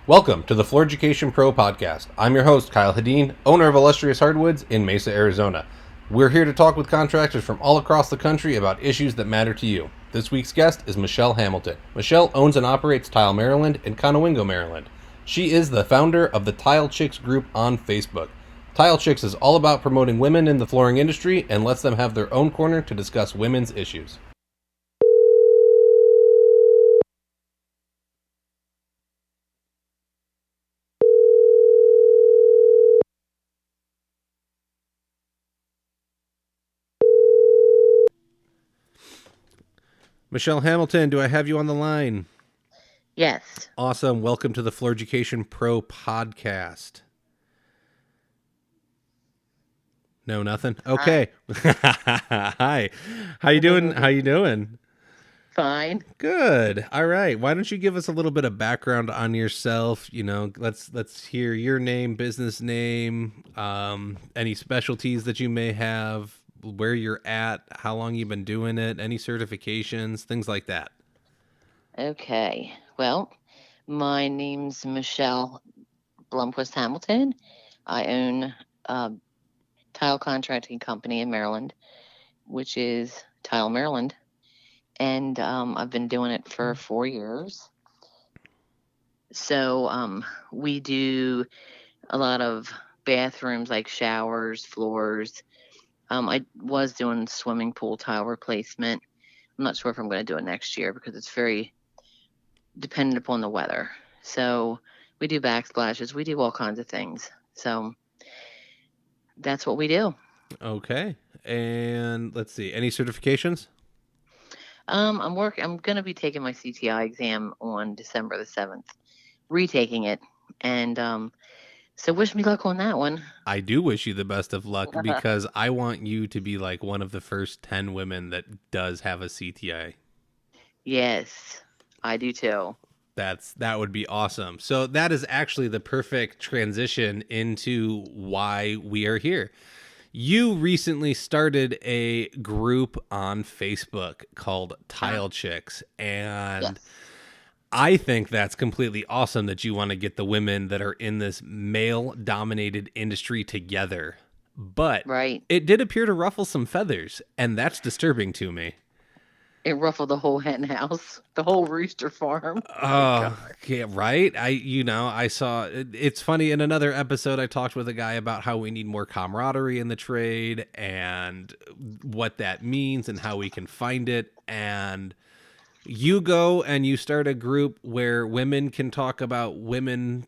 Welcome to the Floor Education Pro podcast. I'm your host, Kyle Hedin, owner of Illustrious Hardwoods in Mesa, Arizona. We're here to talk with contractors from all across the country about issues that matter to you. This week's guest is Michelle Hamilton. Michelle owns and operates Tile Maryland in Conowingo, Maryland. She is the founder of the Tile Chicks group on Facebook. Tile Chicks is all about promoting women in the flooring industry and lets them have their own corner to discuss women's issues. Michelle Hamilton, do I have you on the line? Yes. Awesome. Welcome to the Floor Education Pro podcast. No, nothing. Okay. Hi. How you doing? How you doing? Fine. Good. All right. Why don't you give us a little bit of background on yourself? You know, let's hear your name, business name, any specialties that you may have, where you're at, how long you've been doing it, any certifications, things like that. Okay. Well, my name's Michelle Blomquist Hamilton. I own a tile contracting company in Maryland, which is Tile Maryland. And I've been doing it for 4 years. So we do a lot of bathrooms like showers, floors. I was doing swimming pool tile replacement. I'm not sure if I'm going to do it next year because it's very dependent upon the weather. So we do backsplashes. We do all kinds of things. So that's what we do. Okay. And let's see. Any certifications? I'm going to be taking my CTI exam on December the 7th, retaking it. And so wish me luck on that one. I do wish you the best of luck because I want you to be like one of the first 10 women that does have a CTI. Yes, I do too. That would be awesome. So that is actually the perfect transition into why we are here. You recently started a group on Facebook called Tile Chicks, and Yes. I think that's completely awesome that you want to get the women that are in this male dominated industry together. But Right. it did appear to ruffle some feathers, and that's disturbing to me. It ruffled the whole hen house, the whole rooster farm. Oh, God. Yeah, right. I saw. It's funny. In another episode, I talked with a guy about how we need more camaraderie in the trade and what that means and how we can find it. And you go and you start a group where women can talk about women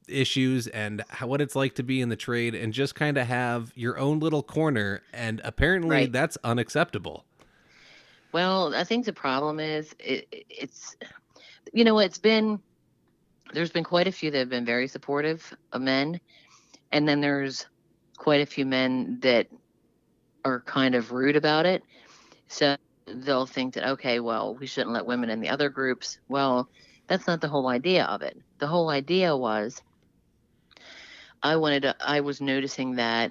issues and what it's like to be in the trade and just kind of have your own little corner. And apparently, Right. that's unacceptable. Well, I think the problem is it's, there's been quite a few that have been very supportive of men. And then there's quite a few men that are kind of rude about it. So they'll think that, okay, well, we shouldn't let women in the other groups. Well, that's not the whole idea of it. The whole idea was I was noticing that,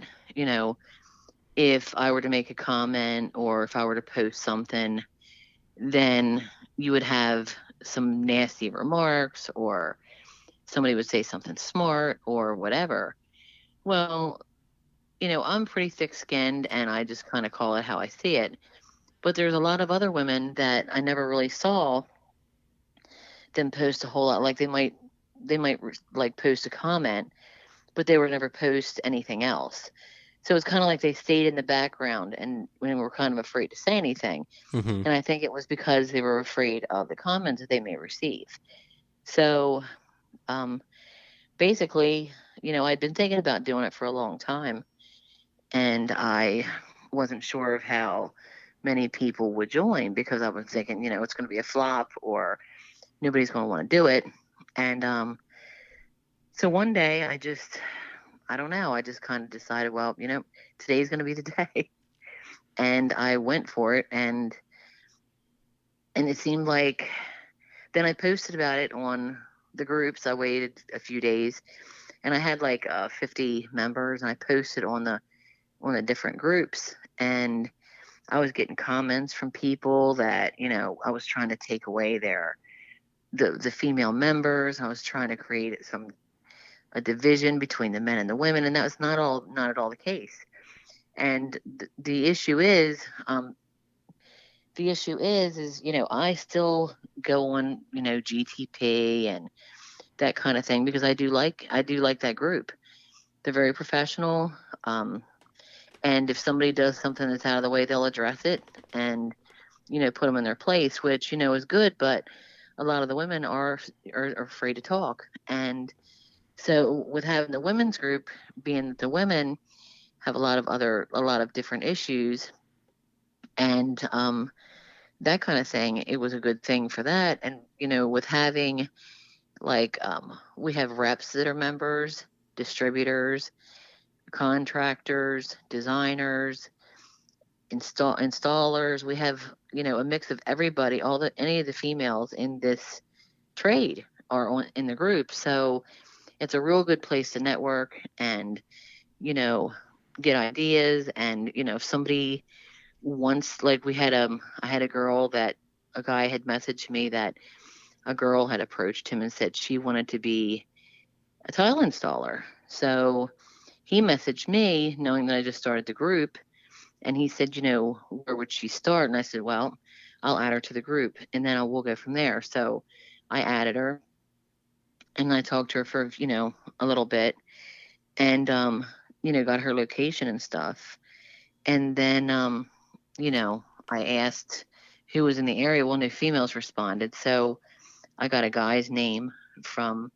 if I were to make a comment or if I were to post something, then you would have some nasty remarks or somebody would say something smart or whatever. Well, I'm pretty thick skinned and I just kind of call it how I see it. But there's a lot of other women that I never really saw them post a whole lot. Like they might like post a comment, but they would never post anything else. So it's kind of like they stayed in the background and when were kind of afraid to say anything. Mm-hmm. And I think it was because they were afraid of the comments that they may receive. So um, basically, I'd been thinking about doing it for a long time and I wasn't sure of how many people would join because I was thinking, it's going to be a flop or nobody's going to want to do it. And so one day I don't know, I just kind of decided, well, today's going to be the day. And I went for it and it seemed like then I posted about it on the groups. I waited a few days and I had like 50 members and I posted on the different groups and I was getting comments from people that, I was trying to take away the female members. I was trying to create a division between the men and the women, and that was not at all the case. And the issue is I still go on GTP and that kind of thing because I do like that group. They're very professional. And if somebody does something that's out of the way, they'll address it and put them in their place, which is good. But a lot of the women are afraid to talk, and so with having the women's group, being that the women have a lot of different issues, and that kind of thing, it was a good thing for that. And with having we have reps that are members, distributors, contractors, designers, installers. We have a mix of everybody. Any of the females in this trade are in the group, so it's a real good place to network and get ideas. And if somebody wants, like I had a guy had messaged me that a girl had approached him and said she wanted to be a tile installer. So he messaged me knowing that I just started the group, and he said, where would she start? And I said, well, I'll add her to the group and then we'll go from there. So I added her and I talked to her for, a little bit and, got her location and stuff. And then, I asked who was in the area. Well, no females responded. So I got a guy's name from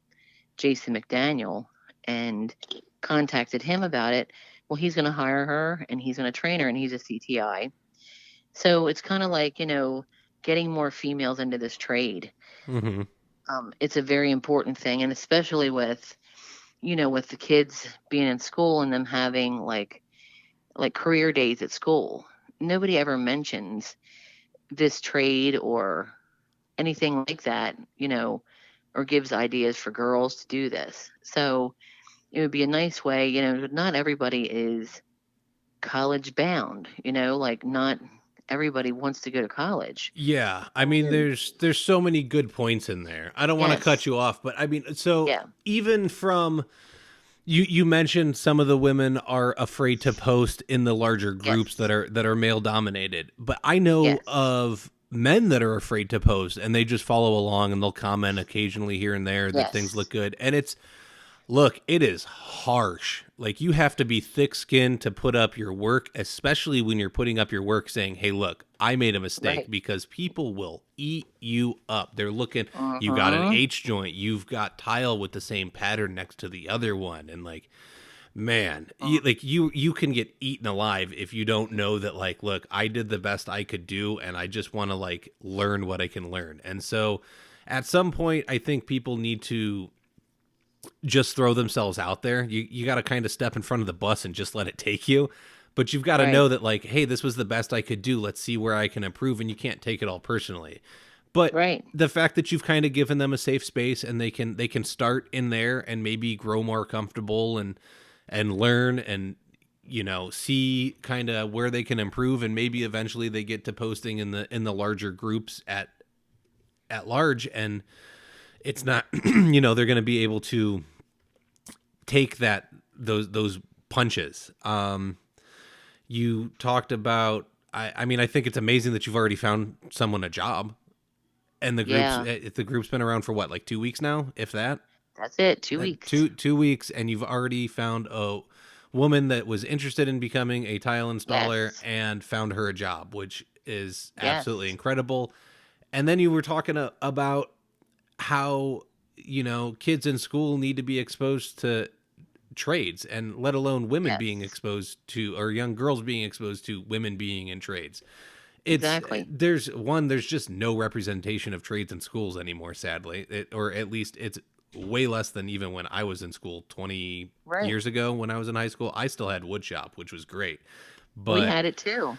Jason McDaniel and contacted him about it. Well, he's going to hire her and he's going to train her, and he's a CTI. So it's kind of like, getting more females into this trade. Mm-hmm. It's a very important thing. And especially with the kids being in school and them having like career days at school, nobody ever mentions this trade or anything like that, or gives ideas for girls to do this. So it would be a nice way, not everybody is college bound, like not everybody wants to go to college. Yeah, I mean, there's so many good points in there. I don't want to cut you off, but I mean, so Yeah. even from you mentioned some of the women are afraid to post in the larger groups that are male dominated, but I know of men that are afraid to post and they just follow along and they'll comment occasionally here and there that things look good, and it is harsh. Like, you have to be thick-skinned to put up your work, especially when you're putting up your work saying, hey, look, I made a mistake, because people will eat you up. They're looking, you got an H joint, you've got tile with the same pattern next to the other one. And like, man, you can get eaten alive if you don't know that, like, look, I did the best I could do and I just want to like learn what I can learn. And so at some point, I think people need to just throw themselves out there. You got to kind of step in front of the bus and just let it take you. But you've got to know that, like, hey, this was the best I could do. Let's see where I can improve. And you can't take it all personally. But the fact that you've kind of given them a safe space and they can start in there and maybe grow more comfortable and learn and, see kind of where they can improve, and maybe eventually they get to posting in the larger groups at large, and it's not, they're going to be able to take those punches. You talked about, I mean, I think it's amazing that you've already found someone a job, and the group's been around for what, like 2 weeks now, if that? That's it. 2 weeks. 2 weeks. And you've already found a woman that was interested in becoming a tile installer and found her a job, which is absolutely incredible. And then you were talking about how, kids in school need to be exposed to trades, and let alone women being exposed to, or young girls being exposed to women being in trades. There's just no representation of trades in schools anymore, sadly, or at least it's way less than even when I was in school 20 years ago. When I was in high school, I still had wood shop, which was great, but we had it too.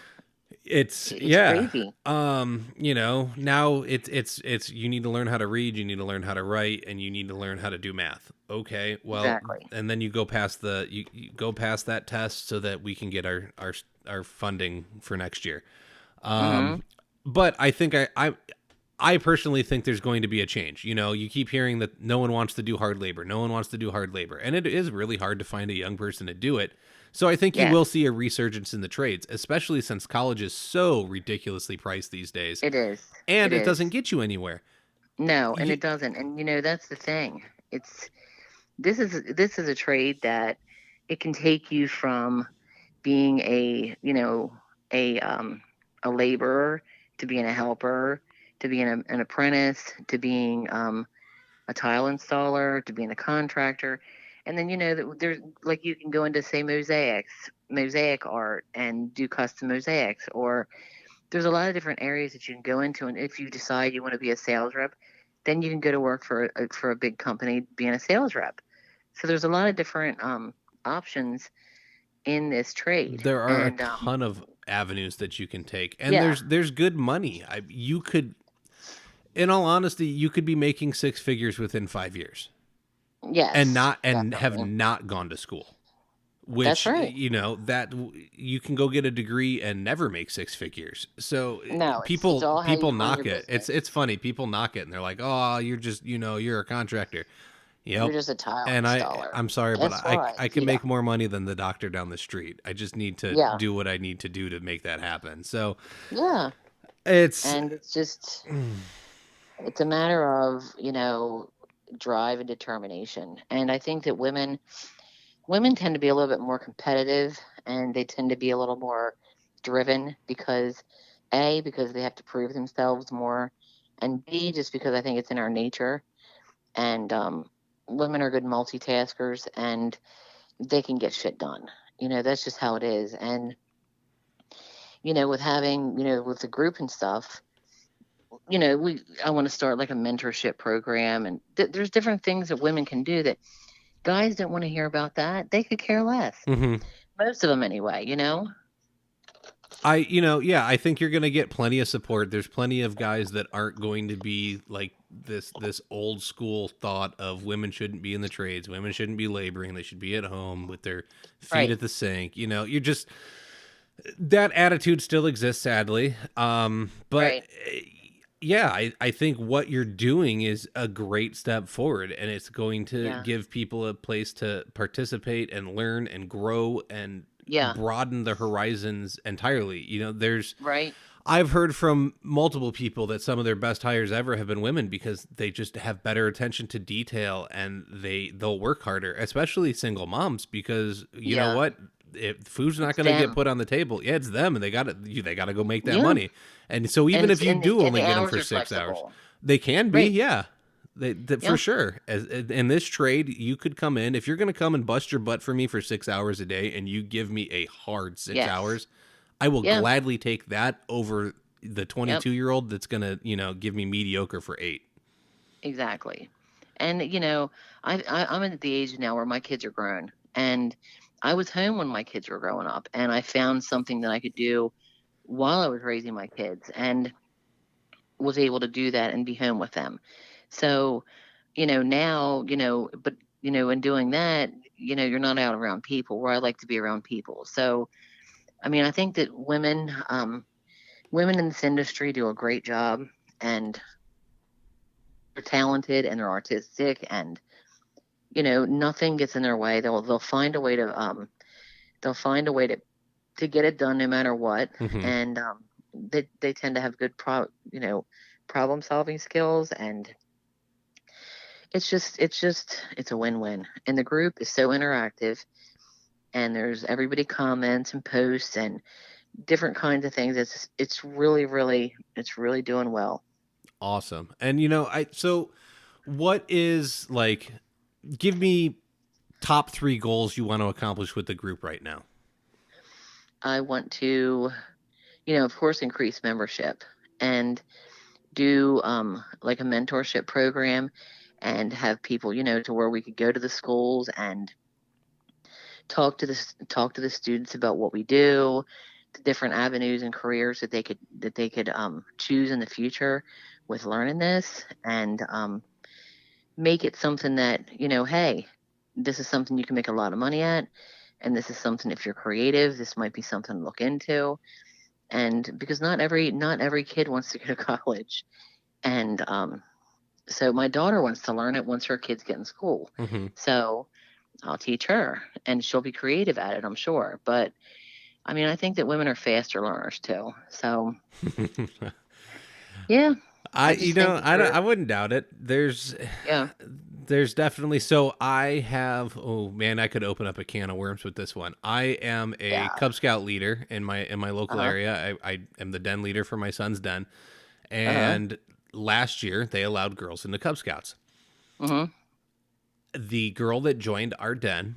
It's crazy. Now it's you need to learn how to read, you need to learn how to write, and you need to learn how to do math. Okay, well, and then you go past you go past that test so that we can get our funding for next year. But I think I personally think there's going to be a change. You know, you keep hearing that no one wants to do hard labor. No one wants to do hard labor. And it is really hard to find a young person to do it. So I think you Yes, will see a resurgence in the trades, especially since college is so ridiculously priced these days. it is. And It it is. doesn't get you anywhere. No, and You, it doesn't. And that's the thing. It's this is a trade that it can take you from being a laborer to being a helper to being an apprentice to being a tile installer to being a contractor. And then that there's like you can go into say mosaic art and do custom mosaics, or there's a lot of different areas that you can go into. And if you decide you want to be a sales rep, then you can go to work for a big company being a sales rep. So there's a lot of different options in this trade. there are a And ton of avenues that you can take, and yeah, there's good money. You could, in all honesty, you could be making six figures within 5 years, and yes, have definitely. not gone to school. That's Which, right. that you can go get a degree and never make six figures. So No, it's people all how you run knock your it. business. It's funny. People knock it and they're like, "Oh, you're just you're a contractor." You're Yep. just a tile And installer. I'm sorry, but Guess what? I can Yeah, make more money than the doctor down the street. I just need to yeah, do what I need to do to make that happen. So yeah. it's And it's a matter of drive and determination. And I think that women tend to be a little bit more competitive, and they tend to be a little more driven because they have to prove themselves more, and B, just because I think it's in our nature. And women are good multitaskers, and they can get shit done. That's just how it is. And with having with the group and stuff, I want to start like a mentorship program, and there's different things that women can do that guys don't want to hear about. That they could care less. Mhm. Most of them anyway. Yeah, I think you're going to get plenty of support. There's plenty of guys that aren't going to be like this old school thought of women shouldn't be in the trades, women shouldn't be laboring, they should be at home with their feet Right, at the sink. You're just that attitude still exists, sadly. But right. yeah, I think what you're doing is a great step forward, and it's going to Yeah, give people a place to participate and learn and grow and yeah. broaden the horizons entirely. Right. I've heard from multiple people that some of their best hires ever have been women because they just have better attention to detail and they'll work harder, especially single moms, because you know Yeah, what? If food's not it's going to get them. put on the table, yeah, it's them, and they got to go make that Yeah, money. And so and even it's if you and the do and only the get them hours for are 6 hours, flexible. they can be, Right. yeah. For Yeah. sure. In this trade, you could come in if you're going to come and bust your butt for me for 6 hours a day, and you give me a hard six Yes. hours. I will Yeah. gladly take that over the Yep. 22-year-old that's going to, give me mediocre for 8. Exactly. And I'm at the age now where my kids are grown, and I was home when my kids were growing up, and I found something that I could do while I was raising my kids, and was able to do that and be home with them. So, now, but in doing that, you're not out around people where I like to be around people. So, I mean, I think that women in this industry do a great job, and they're talented and they're artistic, and nothing gets in their way. They'll find a way to get it done no matter what. Hmm. And they tend to have good problem solving skills, and it's a win-win. And the group is so interactive, and there's everybody comments and posts and different kinds of things. It's really doing well. Awesome. And so what is like give me top 3 goals you want to accomplish with the group right now. I want to, of course, increase membership and do like a mentorship program, and have people, to where we could go to the schools and talk to the students about what we do, the different avenues and careers that they could choose in the future with learning this, and make it something that, hey, this is something you can make a lot of money at, and this is something, if you're creative, this might be something to look into. And because not every kid wants to go to college, And so my daughter wants to learn it once her kids get in school. Mm-hmm. So I'll teach her, and she'll be creative at it, I'm sure. But I mean, I think that women are faster learners too. So yeah, I just think that I wouldn't doubt it. yeah, There's definitely, so I have, oh man, I could open up a can of worms with this one. I am a yeah, Cub Scout leader in my local uh-huh, area. I am the den leader for my son's den. uh-huh, And last year they allowed girls into Cub Scouts. mm-hmm, The girl that joined our den,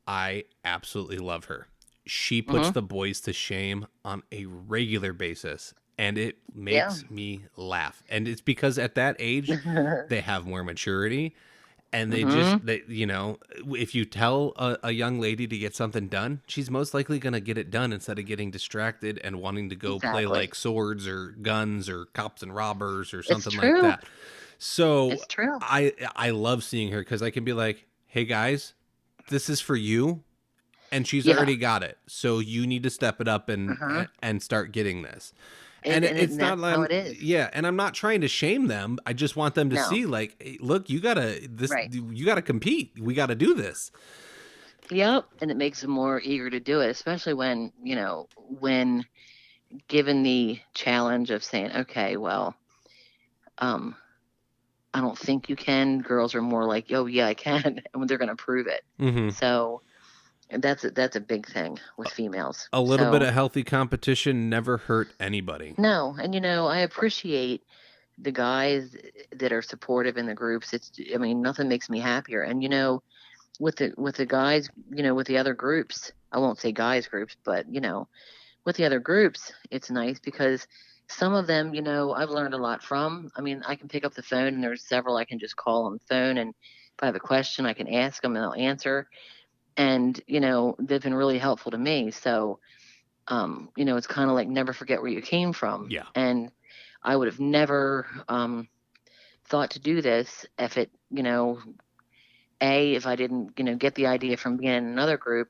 I absolutely love her. She puts mm-hmm, the boys to shame on a regular basis, and it yeah, makes me laugh. And it's because at that age, they have more maturity, and mm-hmm, if you tell a young lady to get something done, she's most likely going to get it done instead of getting distracted and wanting to go play exactly. like swords or guns or cops and robbers or It's something like true. that. So It's true. I love seeing her because I can be like, hey guys, this is for you, and she's Yeah. already got it. So you need to step it up Uh-huh. and start getting this. And It's and not that's how it is. yeah, and I'm not trying to shame them. I just want them to No. see like, hey, look, Right. you gotta compete. We gotta do this. Yep. And it makes them more eager to do it, especially when, when given the challenge of saying, okay, well, um, I don't think you can. Girls are more like, oh yeah, I can, and when they're going to prove it. Hmm. So that's a big thing with females. A little bit So of healthy competition never hurt anybody. no, and I appreciate the guys that are supportive in the groups. I mean, nothing makes me happier. And with the guys, with the other groups, I won't say guys groups, but with the other groups, it's nice because some of them, I've learned a lot from. I mean, I can pick up the phone and there's several I can just call on the phone, and if I have a question, I can ask them and they'll answer. And, they've been really helpful to me. So, it's kind of like never forget where you came from. Yeah. And I would have never thought to do this if if I didn't, get the idea from being in another group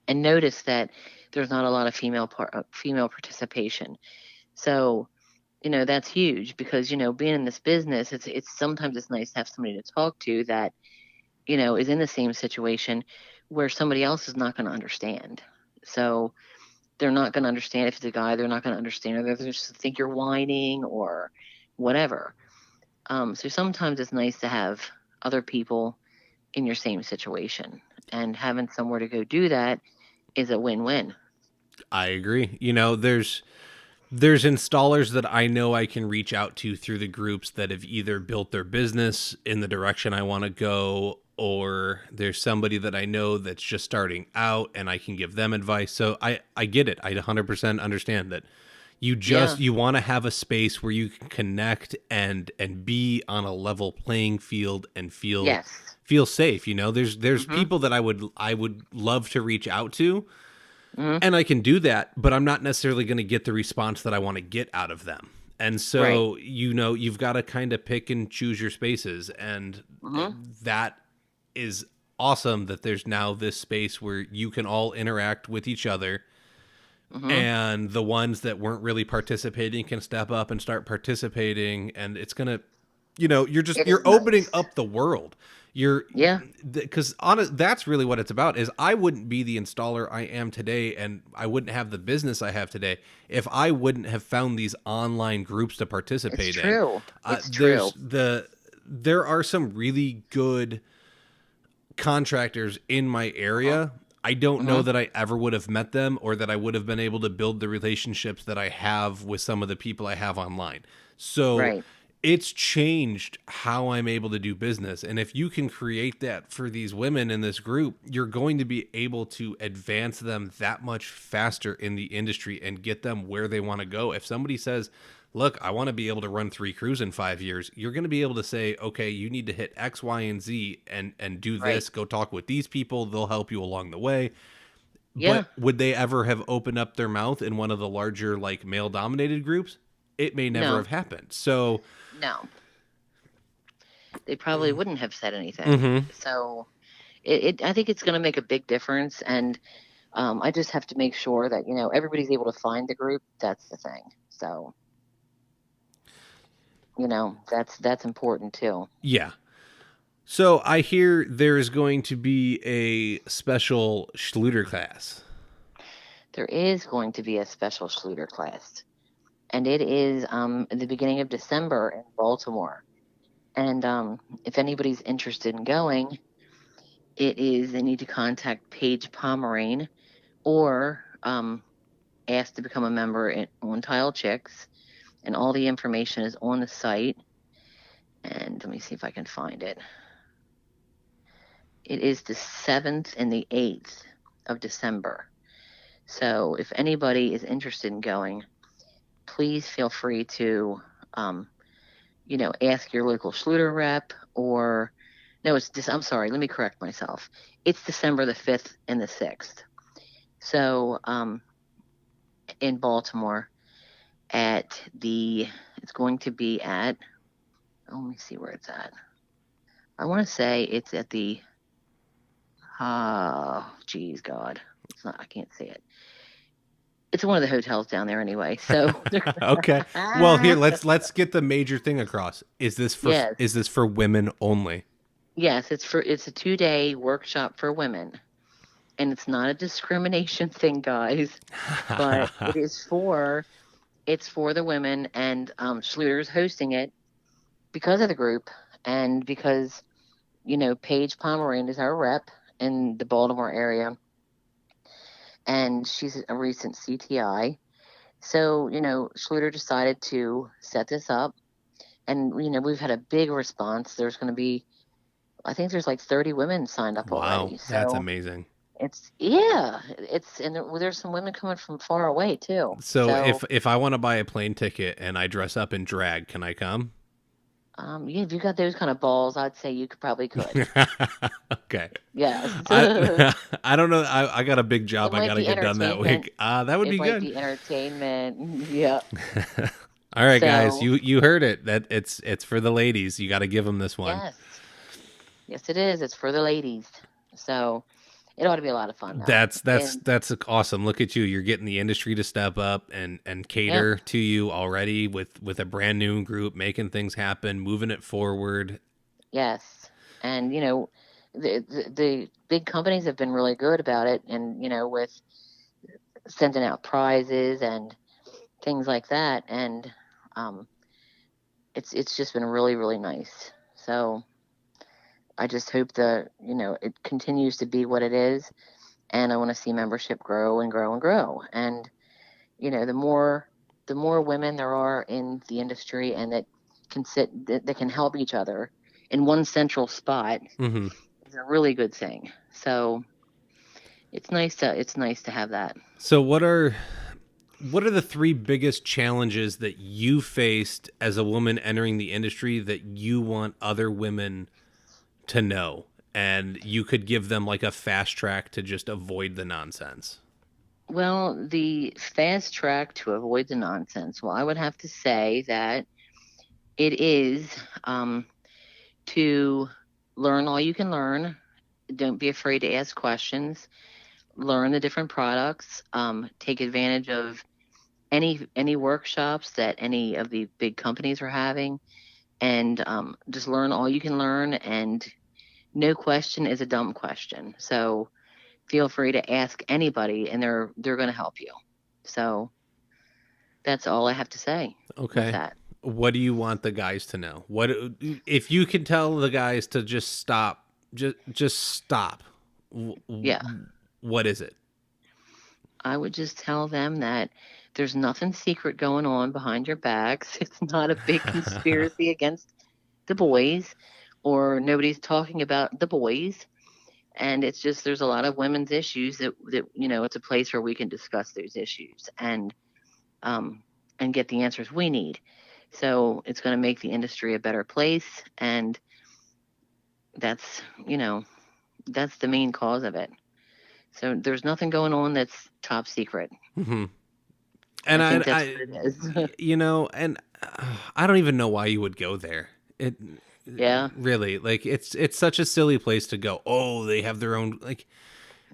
and notice that there's not a lot of female participation. So, that's huge because, being in this business, it's sometimes it's nice to have somebody to talk to that, is in the same situation where somebody else is not going to understand. So they're not going to understand if it's a guy, they're not going to understand, or they're just think you're whining or whatever. So sometimes it's nice to have other people in your same situation, and having somewhere to go do that is a win-win. I agree. There's installers that I know I can reach out to through the groups that have either built their business in the direction I want to go, or there's somebody that I know that's just starting out and I can give them advice. So I get it. I 100% understand that Yeah. you want to have a space where you can connect and be on a level playing field and Yes. feel safe. There's Mhm. people that I would love to reach out to, Mhm. and I can do that, but I'm not necessarily going to get the response that I want to get out of them. And Right. so, you've got to kind of pick and choose your spaces. And Mhm. that is awesome that there's now this space where you can all interact with each other, Mhm. and the ones that weren't really participating can step up and start participating. And it's going to, It you're is opening nice. up the world. You're Yeah. because honest, that's really what it's about. Is I wouldn't be the installer I am today, and I wouldn't have the business I have today if I wouldn't have found these online groups to It's participate in. true. It's true. There are some really good contractors in my Uh-huh. area. I don't know Mhm. that I ever would have met them, or that I would have been able to build the relationships that I have with some of the people I have online. So Right. it's changed how I'm able to do business. And if you can create that for these women in this group, you're going to be able to advance them that much faster in the industry and get them where they want to go. If somebody says, look, I want to be able to run 3 crews in 5 years, you're going to be able to say, okay, you need to hit X, Y, and Z and do Right. this. Go talk with these people. They'll help you along the way. Yeah. But would they ever have opened up their mouth in one of the larger, like, male dominated groups? It may never No. have happened. So, No. They probably wouldn't have said anything. mhm. So I think it's going to make a big difference, and I just have to make sure that everybody's able to find the group. That's the thing. So that's important too. Yeah. So I hear there is going to be a special Schluter class. There is going to be a special Schluter class, and it is at the beginning of December in Baltimore. And if anybody's interested in going, they need to contact Paige Pomerane or ask to become a member on Tile Chicks, and all the information is on the site. And let me see if I can find it. It is the 7th and the 8th of December. So if anybody is interested in going, please feel free to, ask your local Schluter rep or, no, I'm sorry, let me correct myself. It's December the 5th and the 6th. So in Baltimore it's going to be at, let me see where it's at. I want to say it's at the, geez, God, it's not, I can't see it. It's one of the hotels down there anyway. So okay. Well, here let's get the major thing across. Is this for women only? Yes, it's a 2-day workshop for women. And it's not a discrimination thing, guys. But it's for the women, and Schluter's hosting it because of the group and because Paige Pomerane is our rep in the Baltimore area. And she's a recent CTI. So, Schluter decided to set this up. And, we've had a big response. There's going to be, I think there's like 30 women signed up already. So that's amazing. There's some women coming from far away, too. So if I want to buy a plane ticket and I dress up in drag, can I come? If you got those kind of balls, I'd say you probably could. Okay. Yes. I don't know. I got a big job I got to get done that week. That would be good. It might be entertainment. Yeah. All right, guys. You heard it. That it's for the ladies. You got to give them this one. Yes, it is. It's for the ladies. So it ought to be a lot of fun. That's awesome. Look at you. You're getting the industry to step up and cater to you already with a brand new group, making things happen, moving it forward. Yes. And, the big companies have been really good about it. And, with sending out prizes and things like that. And it's just been really, really nice. So I just hope that, it continues to be what it is. And I want to see membership grow and grow and grow. And, the more women there are in the industry and that can help each other in one central spot is a really good thing. So it's nice to have that. So what are the 3 biggest challenges that you faced as a woman entering the industry that you want other women to know, and you could give them like a fast track to just avoid the nonsense? Well, the fast track to avoid the nonsense, well, I would have to say that it is to learn all you can learn. Don't be afraid to ask questions. Learn the different products. Take advantage of any workshops that any of the big companies are having, and just learn all you can learn. And no question is a dumb question. So feel free to ask anybody, and they're going to help you. So that's all I have to say. Okay. What do you want the guys to know? What if you can tell the guys to just stop? Just stop. Yeah. What is it? I would just tell them that there's nothing secret going on behind your backs. It's not a big conspiracy against the boys, or nobody's talking about the boys. And it's just, there's a lot of women's issues that it's a place where we can discuss those issues and get the answers we need. So it's going to make the industry a better place. And that's the main cause of it. So there's nothing going on that's top secret. Mm-hmm. And I and I don't even know why you would go there. Yeah. Really, like it's such a silly place to go. Oh, they have their own, like,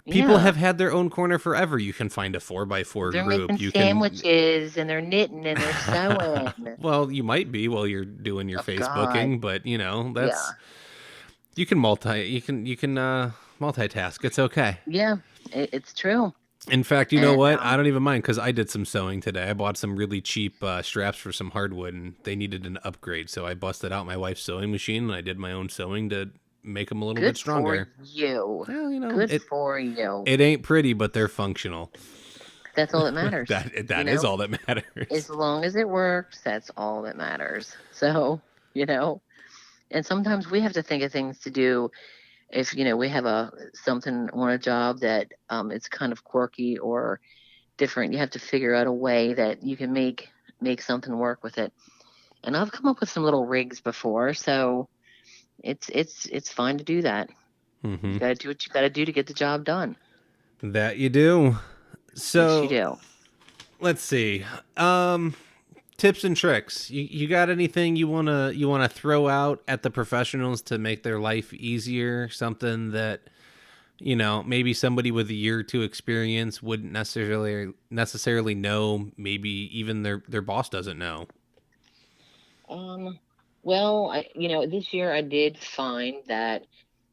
People Yeah. have had their own corner forever. You can find a 4x4 They're group. making You can. sandwiches and they're knitting and they're sewing. Well, you might be while you're doing your Oh God. Facebooking, but Yeah. that's you can multitask. It's okay. Yeah. It's true. In fact, you know And what? I don't even mind because I did some sewing today. I bought some really cheap straps for some hardwood, and they needed an upgrade. So I busted out my wife's sewing machine, and I did my own sewing to make them a little bit good for stronger. you. Well, Good for you. it ain't pretty, but they're functional. That's all that matters. That is all that matters. As long as it works, that's all that matters. So, and sometimes we have to think of things to do if, we have something on a job that it's kind of quirky or different. You have to figure out a way that you can make something work with it. And I've come up with some little rigs before, so it's fine to do that. Mm-hmm. You got to do what you got to do to get the job done. That you do. So Yes, you do. Let's see. Tips and tricks. You got anything you wanna throw out at the professionals to make their life easier? Something that maybe somebody with a year or two experience wouldn't necessarily know. Maybe even their boss doesn't know. Well, this year I did find that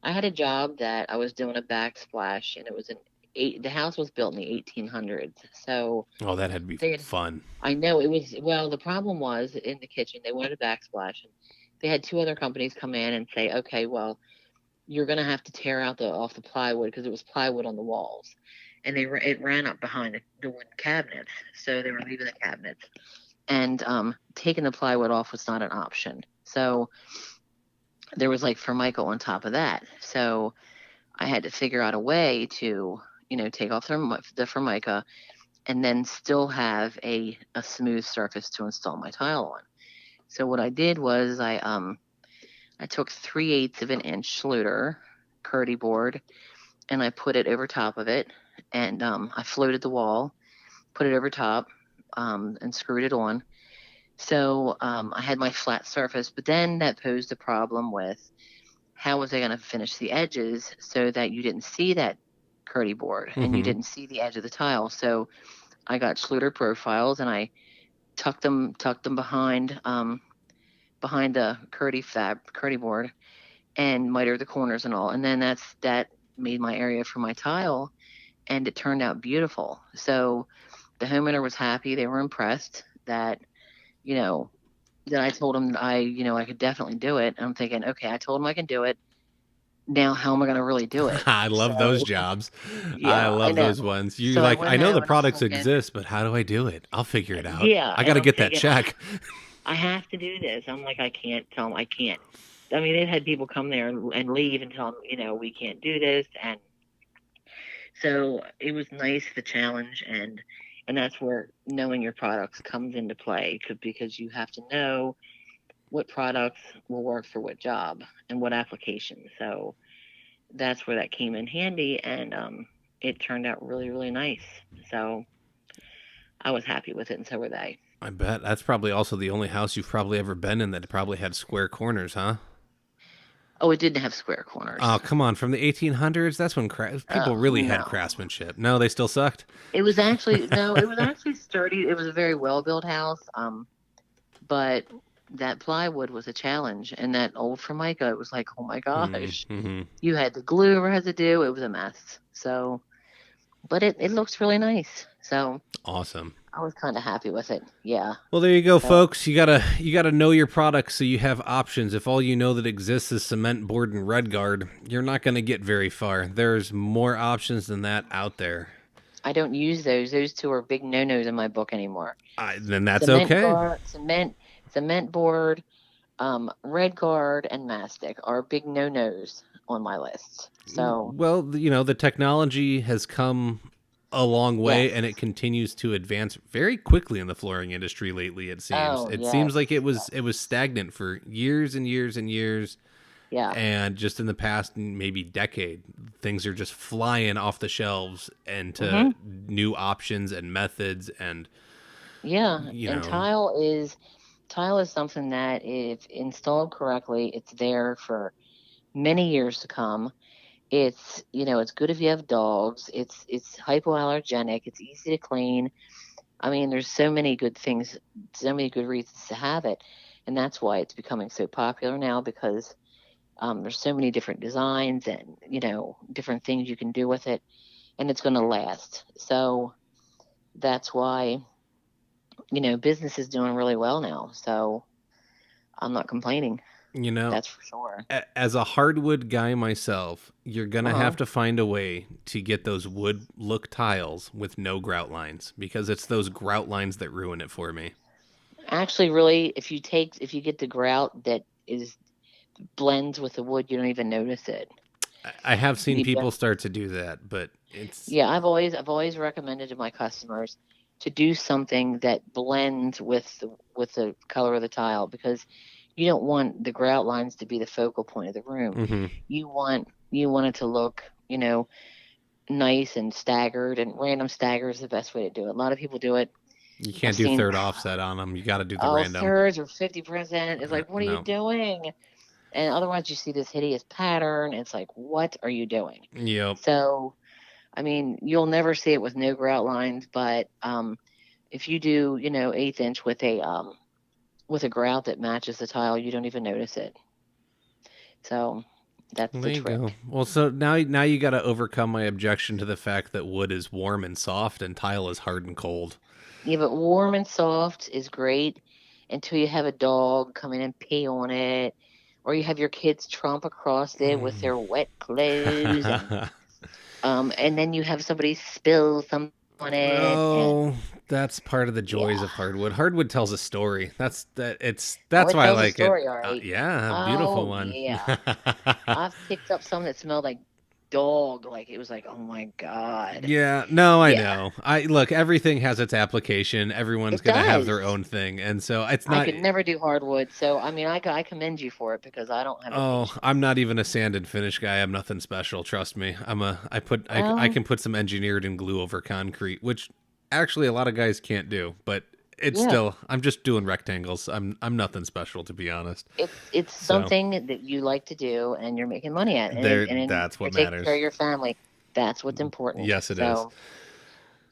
I had a job that I was doing a backsplash, and it was the house was built in the 1800s. So, oh, that had to be fun. I know it was. Well, the problem was in the kitchen, they wanted a backsplash, and they had two other companies come in and say, okay, well, you're going to have to tear out off the plywood because it was plywood on the walls, and it ran up behind the wooden cabinets. So they were leaving the cabinets, and taking the plywood off was not an option. So there was like Formica on top of that. So I had to figure out a way to take off the Formica and then still have a smooth surface to install my tile on. So what I did was I took 3/8 of an inch Schluter Kerdi board, and I put it over top of it, and I floated the wall, put it over top, and screwed it on. So I had my flat surface, but then that posed a problem with how was I going to finish the edges so that you didn't see that Kerdi board and you didn't see the edge of the tile. So I got Schluter profiles and I tucked them behind the Kerdi board and mitered the corners and all. And then that made my area for my tile, and it turned out beautiful. So the homeowner was happy. They were impressed that I told them I could definitely do it. And I'm thinking, okay, I told them I can do it. Now, how am I going to really do it? I love those jobs. Yeah, I love those ones. You're like, I know the products exist, but how do I do it? I'll figure it out. Yeah, I got to get that check. I have to do this. I'm like, I can't tell them I can't. I mean, they've had people come there and leave and tell them, we can't do this. And so it was nice, the challenge, and that's where knowing your products comes into play, because you have to know what products will work for what job and what application. So that's where that came in handy, and it turned out really, really nice. So I was happy with it, and so were they. I bet. That's probably also the only house you've probably ever been in that probably had square corners, huh? Oh, it didn't have square corners. Oh, come on. From the 1800s? That's when people really had craftsmanship. No, they still sucked? It was actually sturdy. It was a very well-built house. But that plywood was a challenge. And that old Formica, it was like, oh my gosh. Mm-hmm. You had the glue residue. It was a mess. So, but it looks really nice. So. Awesome. I was kind of happy with it. Yeah. Well, there you go, folks. You gotta know your products so you have options. If all you know that exists is cement board and RedGuard, you're not going to get very far. There's more options than that out there. I don't use those. Those two are big no-nos in my book anymore. Then that's okay. Cement board, RedGuard, and mastic are big no-nos on my list. So. Well, the technology has come a long way, and it continues to advance very quickly in the flooring industry lately. It seems seems like it was stagnant for years and years and years. Yeah. And just in the past maybe decade, things are just flying off the shelves into new options and methods and and tile is something that if installed correctly, it's there for many years to come. It's, it's good if you have dogs. It's hypoallergenic. It's easy to clean. I mean, there's so many good things, so many good reasons to have it. And that's why it's becoming so popular now because there's so many different designs and, different things you can do with it, and it's going to last. So that's why, business is doing really well now. So I'm not complaining. You know, That's for sure. as a hardwood guy myself, you're going to Uh-huh. have to find a way to get those wood look tiles with no grout lines because it's those grout lines that ruin it for me. Actually, really, if you get the grout that is blends with the wood, you don't even notice it. I have seen You people don't. start to do that, but it's Yeah, I've always recommended to my customers to do something that blends with the color of the tile because you don't want the grout lines to be the focal point of the room. mhm. You want it to look, nice and staggered, and random stagger is the best way to do it. A lot of people do it. You I've can't do seen third offset on them. You got to do the oh random. thirds or 50%. It's like, what are you No. doing? And otherwise you see this hideous pattern. It's like, what are you doing? Yep. So, I mean, you'll never see it with no grout lines, but if you do, 1/8 inch with a grout that matches the tile, you don't even notice it. So that's Well, the there you go. trick. Well, so now you got to overcome my objection to the fact that wood is warm and soft and tile is hard and cold. Yeah, but warm and soft is great until you have a dog come in and pee on it, or you have your kids tromp across it with their wet clothes, and then you have somebody spill some on it, and Oh, that's part of the joys yeah. of hardwood. Hardwood tells a story. Oh, That's it why I tells a like it. story, all right. Yeah, a beautiful Oh one. yeah. I've picked up some that smelled like dog, like it was like, oh my God. Yeah, no, I Yeah, know. I look, everything has its application. Everyone's it going to have does. their own thing. And so it's I not could never do hardwood, so I mean, I commend you for it because I don't have the oh, patience. I'm not even a sand and finish guy. I'm nothing special, trust me. I Well, can put some engineered and glue over concrete, which actually a lot of guys can't do, but it's yeah, still I'm just doing rectangles. I'm nothing special to be honest. it's So, something that you like to do, and you're making money at, there and that's you're what taking care matters. of your family. That's what's important. Yes, it is. So,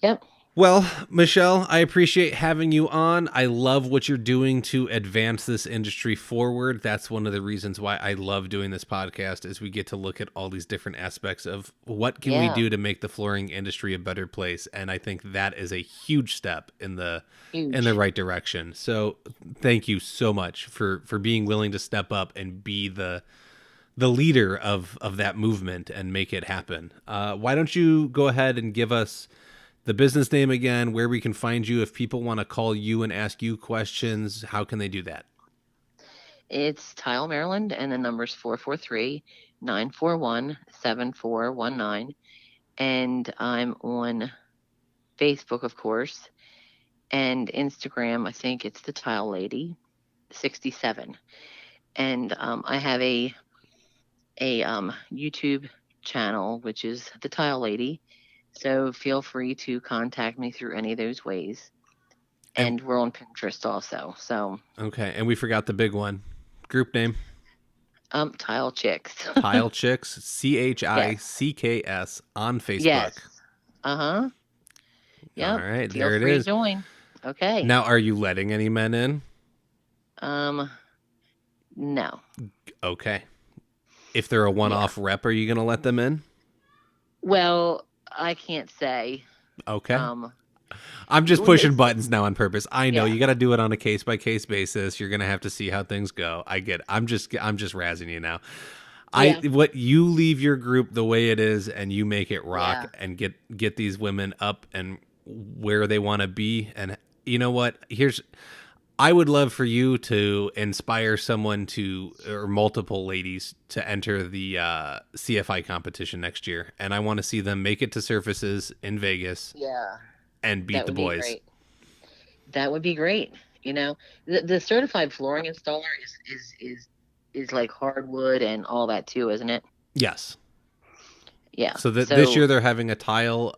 yep, Well, Michelle, I appreciate having you on. I love what you're doing to advance this industry forward. That's one of the reasons why I love doing this podcast is we get to look at all these different aspects of what can we yeah, do to make the flooring industry a better place, and I think that is a huge step in the huge. right direction. So, thank you so much for being willing to step up and be the leader of that movement and make it happen. Why don't you go ahead and give us the business name again, where we can find you if people want to call you and ask you questions, how can they do that? It's Tile Maryland, and the number's 443-941-7419, and I'm on Facebook, of course, and Instagram. I think it's the Tile Lady 67, and I have a YouTube channel which is the Tile Lady. So feel free to contact me through any of those ways. And And we're on Pinterest also. So okay, and we forgot the big one. Group name: Tile Chicks. Tile Chicks, Yes. CHICKS on Facebook. Yes. Uh-huh. All Yep. right, Feel there it free to is. join. Okay. Now, are you letting any men in? Um no. Okay. If they're a Yeah. one-off rep, are you going to let them in? Well, I can't say. Okay. Um I'm just pushing it's buttons now on purpose. I know yeah. you got to do it on a case by case basis. You're gonna have to see how things go. I get it. I'm just razzing you now. I Yeah. what you leave your group the way it is and you make it rock Yeah. and get these women up and where they want to be. And you know what? Here's I would love for you to inspire someone to or multiple ladies to enter the CFI competition next year, and I want to see them make it to surfaces in Vegas Yeah. and beat That the would be boys. great. That would be great. The certified flooring installer is like hardwood and all that too, isn't it? Yes. Yeah. So that this So year they're having a tile.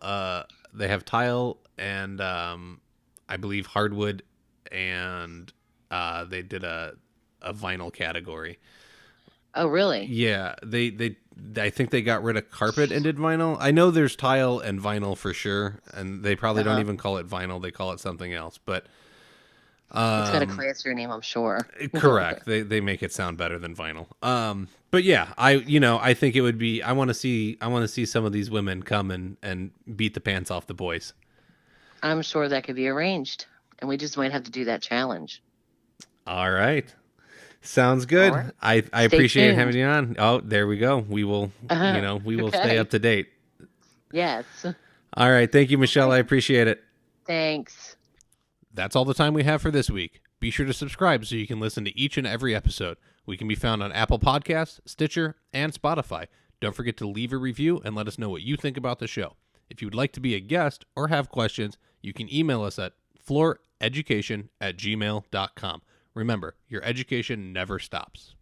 They have tile and I believe hardwood, and they did a vinyl category. Oh, really? Yeah, I think they got rid of carpet and did vinyl. I know there's tile and vinyl for sure, and they probably don't Uh-huh. even call it vinyl. They call it something else. But It's got a classier name, I'm sure. correct. They make it sound better than vinyl. But yeah, I think it would be. I want to see some of these women come and beat the pants off the boys. I'm sure that could be arranged, and we just might have to do that challenge. All right. Sounds All good. right. I Stay appreciate tuned. having you on. Oh, there we go. We will, we will stay Okay. up to date. Yes. All right. Thank you, Michelle. I appreciate it. Thanks. That's all the time we have for this week. Be sure to subscribe so you can listen to each and every episode. We can be found on Apple Podcasts, Stitcher, and Spotify. Don't forget to leave a review and let us know what you think about the show. If you would like to be a guest or have questions, you can email us at flooreducation@gmail.com. Remember, your education never stops.